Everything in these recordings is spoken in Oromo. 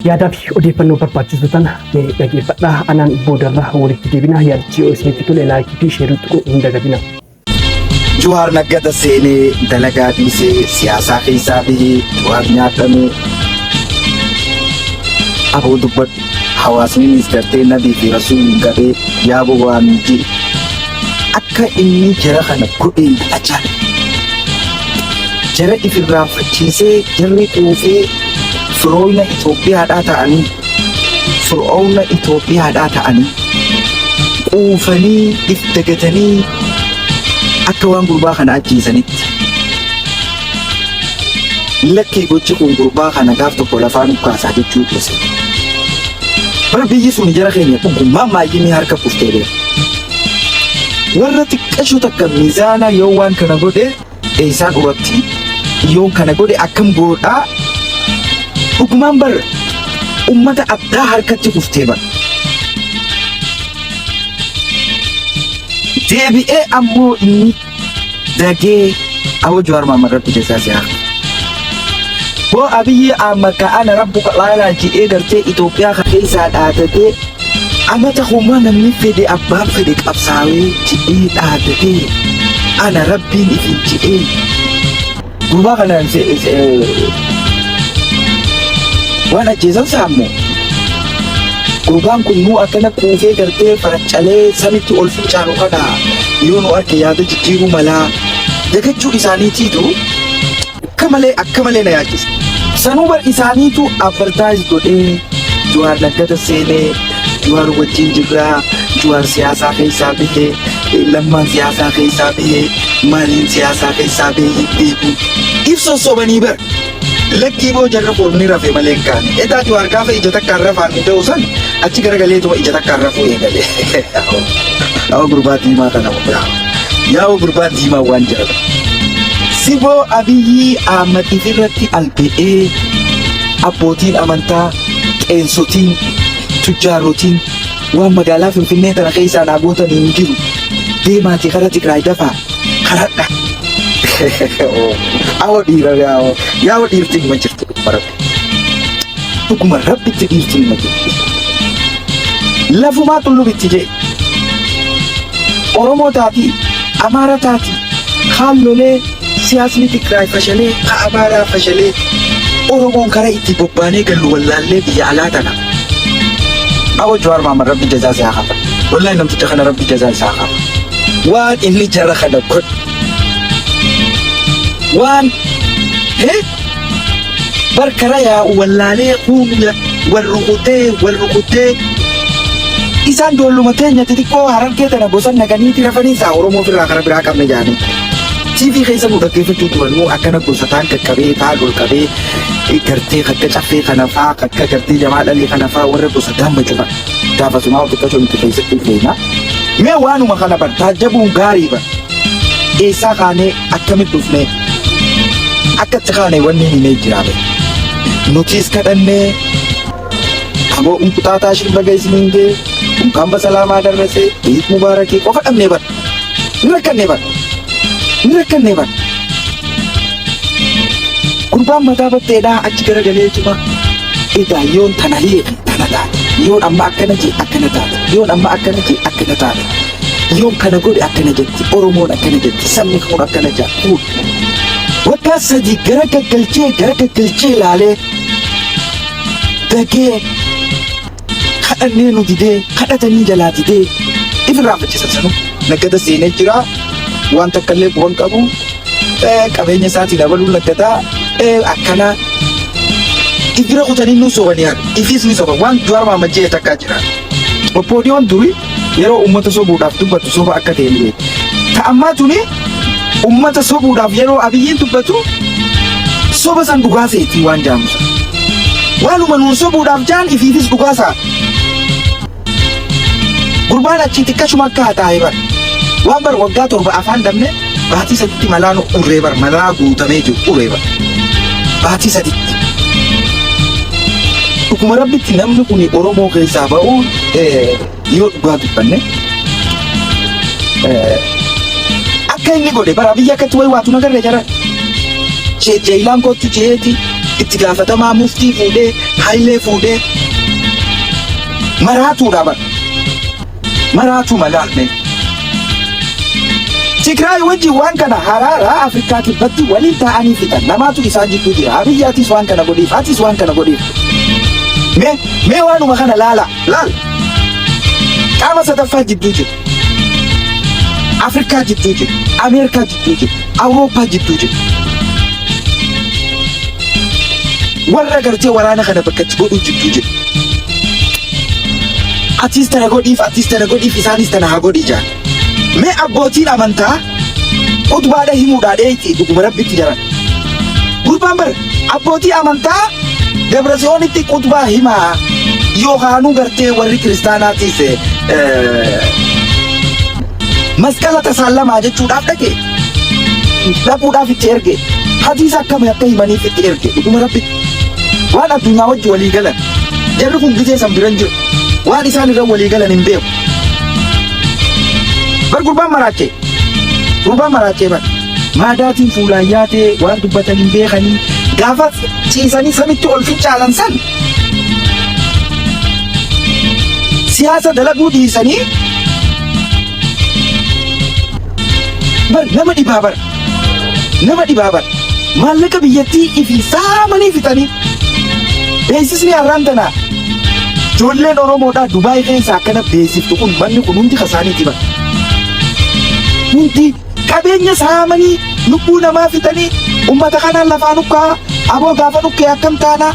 Yaada fi odeeffannoo barbaachisu tana dhaggeeffadhaa anaan boodarraa walitti deebinaa yaadachii isinitti tole laayikii fi sheerii tuquu hin dagatinaa. Jawaar Naggata seenee dalagaa dhiisee siyaasaa keessaa bahee Jawaar nyaatamee aboo dubbadhu hawaasnis gartee nabii fi rasuulli gabee yaaboo waan jedhe akka inni jara kana godheen ajaa'iba. Jara ifirraanfachiisee jarri quufee firoona Itoophiyaadhaa ta'anii quufanii if dagatanii akka waan gurbaa kana ajjeesanitti lakkii gochi kun gurbaa kana gaaf tokko lafaan ukaasaa jechuu dhuse. Bara biyyi sun jara keenya dhugummaa maayyinii harka kuftee beeku. Warra xiqqashoo takka miizaana yoo waan kana godhe eessaan uratti yoo kana godhe akkam godhaa dhugumaan bara ummata addaa harkatti kuftee bara. Deebi'ee ammoo inni dagee awwa Jawaar Maammarratti keessaa siyaa. Boo Abiyyi Ahmad ka'ana rabbuka laalaa jedhee gartee Itoophiyaa keessaa dhaatatee amata humna namni fedhe abbaan fedhe qabsaawee jedhee dhaatatee ana rabbiin ifin jedhee gurbaa kanaan waan ajjeesan saammoo gurbaan kun nuu akkana kuufee gartee faracalee samitti ol fincaanu kana yoo nu arge yaada jijjiiruu malaa dagachuu isaaniitiitu akka malee na yaachisa. Sanuu bar isaaniitu advertise godhee Jawaar Naggata seenee Jawaar wajjin jirraa Jawaar siyaasaa keessaa bahee lammaan siyaasaa keessaa bahee maaliin siyaasaa keessaa bahee beeku ibsa sobanii bar. Lakkii boo jarra foorni rafee malee hin kaane. Edaa Jawaar gaafa ija takkaan rafaan hin ta'u san achi garagaleetuma ija takkaan rafuu eegalee. Yaa gurbaa diimaa kana mudaa. Yaa gurbaa diimaa waan jedhama. Siboo Abiyyi Ahmad irratti alba'ee abbootiin amantaa qeensotiin tujjaarotiin waan magaalaa Finfinnee tana keessaa naagotan hin jiru deemaatii karaa Tigraay dafaa karadha. Awa dhiira yaa dhiirtiin ma jirtu barate. Dhuguma rabbitti dhiirtiin ma jirtu. Lafumaa tullubitti jee Oromoo taati Amaara taati haallolee siyaasni Tigraay fashalee Amaaraa fashalee Oromoon karaa itti bobbaanee gallu wallaallee biyya alaa tana. Awa Jawaar Maamman rabbi jazaa isaa qaba. Wallahi namticha kana rabbi jazaa isaa qaba. Waan inni jara kana godhu waan barkara yaa wallaalee humna wal rukutee isaan doollumatee nyatti xiqqoo harargee tana bosan naganiiti rafanii isaa Oromoo firraa karaa biraa qabne jaanii. TV keessa nu dhaggeeffachuu turannuu akkana gosataan qaqqabee taa'ul qabee gartee akka caffee kana faa akka gartee jamaa dhalee kana faa warra gosataan macufa gaafasumaa xiqqashoo nuti keessatti feena. Mee waanuma kana bar taajjabuun gaarii bar eessaa kaanee akkamitti dhufnee akkatti kaanee wanni himee jiraame. Nutis kadhannee aboo unqutaataa shirba geessiniin gee unkaan basalaamaa darrasee Eid Mubaarakii qofa dhabnee bar hin rakkannee bar. Gurbaan mataa batteedhaa achi garagaleetuma egaa yoon tana hiiki tana taate yoon amma akkana jee akkana taate yoon amma akkana jee akkana taate yoon kana godhe akkana jetti Oromoon akkana jetti sabni kun akkana jaa waggaa sadii gara gaggalchee ilaalee dagee kadhannee nu didee kadhatanii jalaa didee ifirraa faccisan sanu Naggata seenee jira waan takkallee bu'an qabu qabeenya isaatii dabaluu Naggataa akkana ifira kutanii nu soobanii haadha ifis ni sooba waan Jawaar Maamman jee takkaa jira. Oppoodiyoon durii yeroo uummata sobuudhaaf dubbatu soba akka ta'e ni beeku. Ta'ammaa tuni ummata sobuudhaaf yeroo Abiyyiin dubbatu soba san dhugaaseetii waan jaamusa. Waanuma nuun sobuudhaaf jaan ifiifis dhugaasaa. Gurbaan achii xiqqashuma akka haataa'e bar. Waan bar waggaa torba afaan dabne baatii saditti malaan urree bar malaa guutamee jiru urree bar. Baatii saditti. Dhuguma rabbitti namni kun Oromoo keessaa ba'uun yoo dhugaa dubbanne. Akka inni godhe bara biyya akkatti wayi waatu nagarre jara. Jeelaan kootu jeeti itti gaafatamaa muftii fuudhee Haayilee fuudhee maraatuudha bara. Maraatu malaalme. Tigraay wajji waan kana haraaraa Afrikaa kibbatti waliin taa'anii fixan namaatu isaan jidduu jira. Abiyyaatis waan kana godhiif, atis waan kana godhiif. Mee waanuma kana laala. Qaama sadaffaa jidduu jiru. Afrikaa jidduu jiru. Ameerikaa jidduu jiru. Awurooppaa jidduu jiru. Warra gartee waraana kana bakkatti godhuu jidduu jiru. Atis tana godhiif isaanis tana haa godhi jaan. Mee abbootiin amantaa utbaadha himuudhaa dheeyti dhuguma rabbitti jiran. Gurbaan bara abbootii amantaa Debrasiyoonitti utbaa himaa yookaanuu gartee warri kiristaanaatiis masqala tasaallamaa jechuudhaaf dhaqe. Dhaquudhaaf itti erge. Hadiis akkami akka himaniif itti erge dhuguma rabbitti. Waan addunyaa wajji walii galan. Jarri kun gisee san biran jiru. Waan isaan irra walii galan hin beeku. Bar gurbaan maraachee bar maadaatiin fuulaan yaatee waan dubbatan hin beekanii gaafa ciisanii samitti ol fincaalan san siyaasa dalaguu dhiisanii bar nama dhibaa bar maallaqa biyyattii ifi saamanii fixanii beeksisni har'aan tanaa ijoolleen Oromoodhaa Dubaay keessa akkana beeksiftu kun manni kun hundi kasaaniiti bar. Hundi qabeenya saamanii lubbuu namaa fixanii ummata kanaan lafaan ukkaa aboo gaafa nukkee akkam taanaa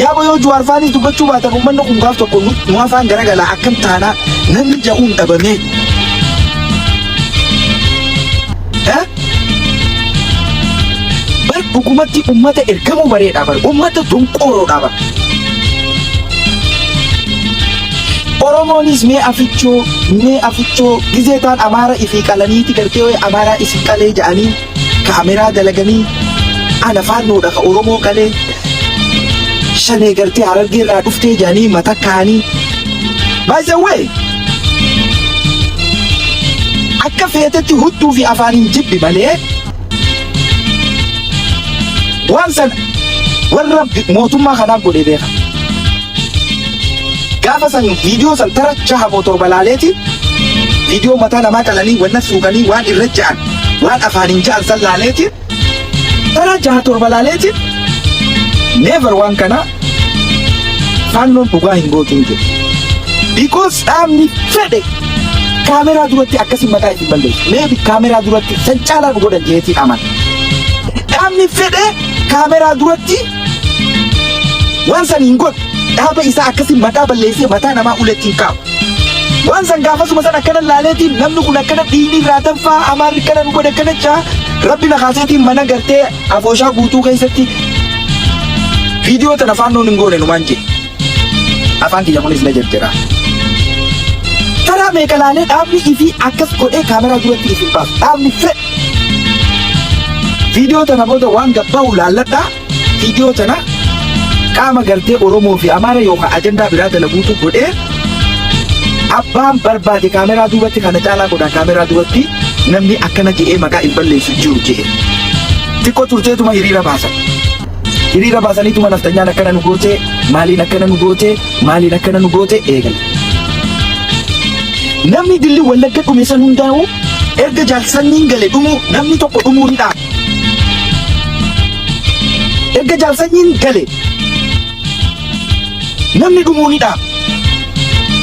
yaaba yoo Jawaar faanis dubbachuu baatan ummanni kun gaaf tokko nu afaan garagalaa akkam taanaa namni ja'uun dhabamee. Bar dhugumatti ummata ergamuu bareedhaa bar ummata donqooroodhaa bar. Oromoonis mee afichoo gizeetaan Amaara ifii qalaniiti gartee Amaaraa isin qalee ja'anii kaameraa dalaganii ana faannoodha ka Oromoo qalee shanee gartee Harargee irraa dhuftee ja'anii mata kaanii. By the way akka feetetti hudduu fi afaaniin jibbi malee waan sana warra mootummaa kanaaf godhee beeka. Gaafa san viidiyoo san tara jaha torba laaleeti viidiyoo mataa namaa qalanii wanna suuqanii waan irra ja'an waan afaaniin ja'an san laaleeti tara jaha torba laaleeti never waan kana faannoon dhugaa hin gootuun jedhu. Because dhaabni fedhe kaameraa duratti akkasii mataa itti balleessu. Meebi kaameraa duratti san caalaa nu godhan jeetiin amana. Dhaabni fedhe kaameraa duratti waan san hin godhu. Dhaaba isaa akkasii mataa balleessee mataa namaa ulettiin kaa'u. Waan san gaafasuma san akkana laaleetiin namni kun akkana dhiinii irraa tanfaa Amaarri kana nu godhe akkanachaa rabbi na kaaseetiin mana gartee afooshaa guutuu keessatti viidiyoo tana faannoon hin goone numaan jedhe. Afaan kiyya kunis na jejjera. Karaa meeqa laalee dhaabni ifii akkas godhee kaameraa duratti ifin baasu. Dhaabni fedhe. Viidiyoo tana booda waan gabba'u laalladhaa. Viidiyoo tana qaama gartee Oromoo fi Amaara yookaan ajandaa biraa dalaguutu godhee abbaan barbaade kaameraa duubatti kana caalaa godhan kaameraa duubatti namni akkana je'ee maqaa hin balleessu jiru je'e. Xiqqoo turteetuma hiriira baasan. Hiriira baasaniituma naftanyaan akkana nu gootee maaliin akkana nu gootee eegale. Namni dilli wallagga dhume san hundaa'u erga jaalsanyiin gale dhumu namni tokko dhumuu ni dhaaba. Erga jaalsanyiin gale namni dhumuu ni dhaaba.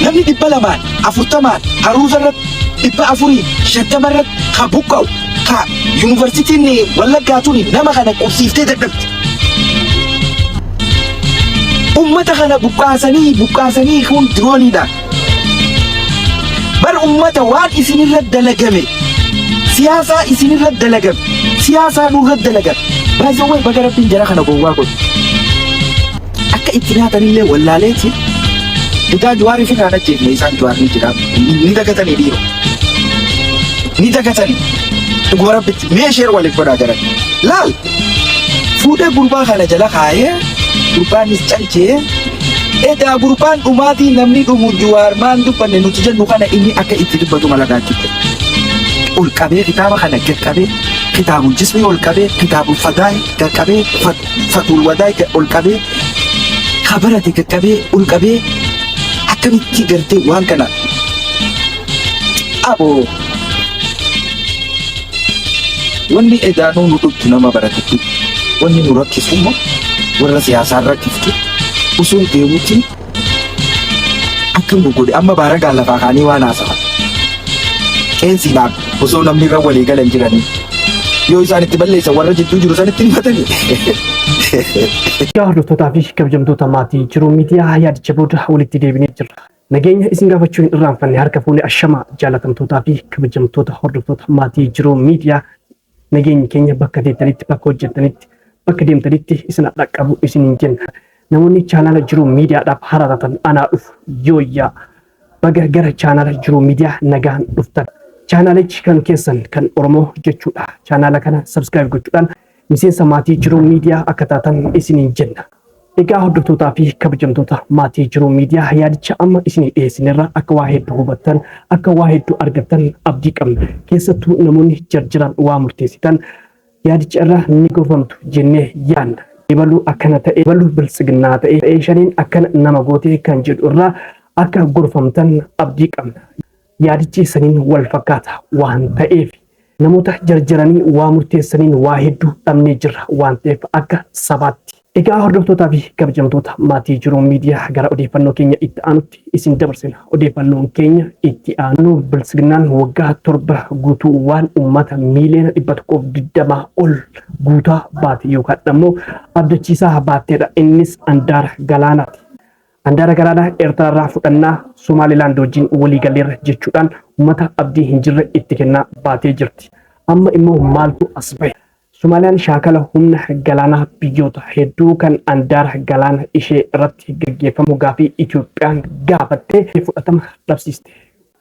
Namni 240 haruusa irratti 450 irratti ka buqqa'u ka yuunivarsiitiin wallaggaatuun nama kana qubsiiftee dadhabde. Ummata kana buqqaasanii kun dirooniidha. Bar ummata waan isinirra dalagame siyaasaa isinirra dalagame siyaasaa nurra dalagame baay'ee baga rabbiin jara kana gowwaa godhu. Akka itti nyaatanillee wallaaleeti. Egaa Jawaarii fi kana jeefne isaan Jawaarni jira. Ni dagatanii dhiiroo. Ni dagatanii. Dhuguma rabbitti meesheer waliif godhaa jiran. Laal fuudhee gurbaa kana jala kaayee gurbaanis calchee edaa gurbaan dhumaatii namni dhumu Jawaar maan dubbanne nuti jennu kana inni akka itti dubbatu malagaa jirte. ol qabee kitaaba kana qaqqabee kitaabul jismii ol qabee kitaabul fadaa'e qaqqabee fatul wadaa'e ol qabee kabarate qaqqabee ol qabee akkamitti gartee waan kana aboo wanni edaanuu nu dhuftu nama baratetti wanni nu rakkisu immoo warra siyaasaan rakkiftu usuun deemuutiin akka nu godhe amma baara gaallafaa kaanii waan haasa'a qeensiidhaan osoo namni irra walii galan jiranii yoo isaan itti balleessan warra jidduu jiru sanitti himatanii. Yaa hordoftootaa fi kabajamtoota maatii jiruu miidiyaa yaadicha booda walitti deebinee jirra. Nageenya isin gaafachuu hin irraanfanne harka fuunee ashama jaalatamtootaa fi kabajamtoota hordoftoota maatii jiruu miidiyaa nageenyi keenya bakka deemtanitti bakka hojjettanitti bakka deemtanitti isin dhaqqabu isin hin jenna. Namoonni chaanala jiruu miidiyaadhaaf haraaratan anaa dhufu yooyyaa baga gara chaanala jiruu miidiyaa nagaan dhuftan. Chaanalichi kan keessan kan Oromoo jechuudha. Chaanala kana subscribe gochuudhaan miseensa maatii jiruu miidiyaa akka taatan isin hin jenna. Egaa hordoftootaa fi kabajamtoota maatii jiruu miidiyaa yaadicha amma isin dhiyeessinirra akka waa hedduu hubattan akka waa hedduu argattan abdii qabna. Keessattuu namoonni jarjiran waa murteessitan yaadicha irra ni gorfamtu jennee yaadna. Ebaluu akkana ta'e ebaluu biltsiginnaa ta'e shaniin akkana nama gootee kan jedhu irraa akka gorfamtan abdii qabna. Yaadichi saniin wal fakkaata waan ta'eef namoota jarjaranii waa murteessaniin waa hedduu dhabnee jirra waan ta'eef akka sabaatti. Egaa hordoftootaa fi kabajamtoota maatii jiruu miidiyaa gara odeeffannoo keenya itti aanutti isin dabarsina. Odeeffannoon keenya itti aanu biltsiginnaan waggaa 7 guutuu waan uummata miiliyoona 120 ol guutaa baate yookaan immoo abdachiisaa baatteedha. Innis Andaara Galaanaati. Andaara Galaanaa Eertiraarraa fudhannaa Somaalilaand wajjin waliigaleerra jechuudhaan uummata abdii hin jirre itti kennaa baatee jirti. Amma immoo maaltu as bahe? Somaaliyaan shaakala humna galaanaa biyyoota hedduu kan Andaara Galaana ishee irratti gaggeeffamu gaafii Itoophiyaan gaafattee fudhatama dhabsiiste.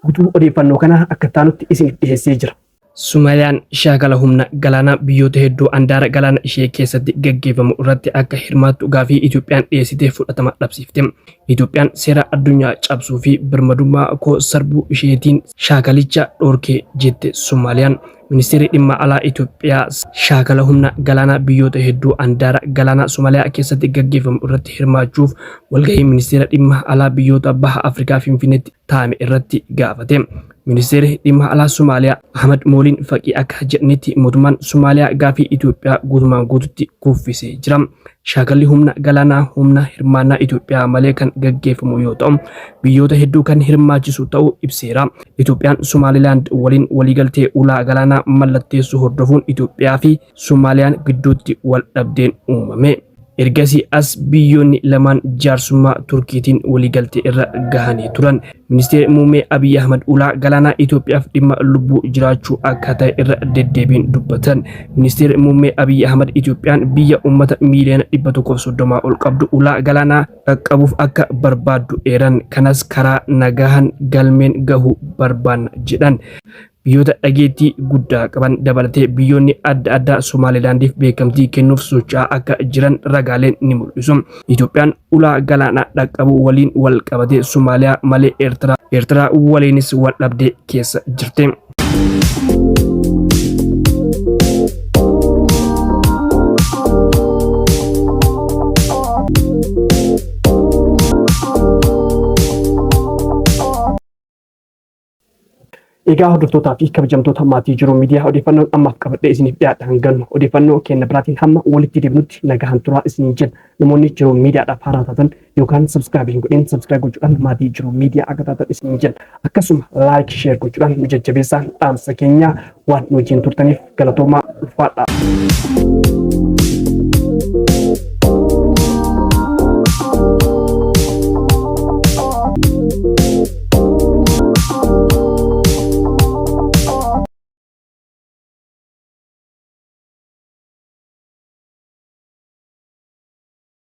Guutuu odeeffannoo kana akka taanutti isin dhiyeessee jira. Somaaliyaan shaakala humna galaanaa biyyoota hedduu Andaara Galaana ishee keessatti gaggeeffamu irratti akka hirmaattu gaafii Itoophiyaan dhiyeessitee fudhatama dhabsiifte. Itoophiyaan seera addunyaa cabsuu fi birmadummaa koo sarbuu isheetiin shaakalicha dhorkee jette Somaaliyaan. Ministeerri dhimma alaa Itoophiyaa shaakala humna galaanaa biyyoota hedduu Andaara Galaanaa Somaaliyaa keessatti gaggeeffamu irratti hirmaachuuf walgahii ministeera dhimma alaa biyyoota baha Afrikaa Finfinneetti taa'ame irratti gaafate. Ministeerri dhimma alaa Somaaliyaa Ahmad Mooliin Faqii akka jedhanitti mootummaan Somaaliyaa gaafii Itoophiyaa guutumaan guututti kuffisee jira. Shaakalli humna galaanaa humna hirmaannaa Itoophiyaa malee kan gaggeeffamu yoo ta'u biyyoota hedduu kan hirmaachisu ta'uu ibseera. Itoophiyaan Somaalilaand waliin waliigaltee ulaa galaanaa mallatteessuu hordofuun Itoophiyaa fi Somaaliyaan gidduutti wal dhabdeen uumame. Ergasii as biyyoonni lamaan jaarsummaa Turkiitiin waliigaltee irra gahanii turan. Ministeerri muummee Abiy Ahmad ulaa galaanaa Itoophiyaaf dhimma lubbuu jiraachuu akka ta'e irra deddeebiin dubbatan. Ministeerri muummee Abiy Ahmad Itoophiyaan biyya uummata miiliyoona 130 ol qabdu ulaa galaanaa qaqqabuuf akka barbaaddu eeran. Kanas karaa nagahan galmeen gahuu barbaanna jedhan. Biyyoota dhageettii guddaa qaban dabalatee biyyoonni adda addaa Somaalilaandiif beekamtii kennuuf socho'aa akka jiran ragaaleen ni mul'isu. Itoophiyaan ulaa galaanaa dhaqqabuu waliin wal qabatee Somaaliyaa malee Eertiraa waliinis wal dhabdee keessa jirti. Egaa hordoftootaa fi kabajamtoota maatii jiruu miidiyaa odeeffannoon ammaaf qabadhee isiniif dhiyaadha hangannu odeeffannoo keenya biraatiin hamma walitti deebinutti nagahan turaa isiniin jenna. Namoonni jiruu miidiyaadhaaf haaraa taatan yookaan subscribe hin godhin subscribe gochuudhaan maatii jiruu miidiyaa akka taatan isiniin jenna. Akkasuma like share gochuudhaan nu jajjabeessaan dhaamsa keenya waan nu wajjin turtaniif galatoomaa ulfaadha.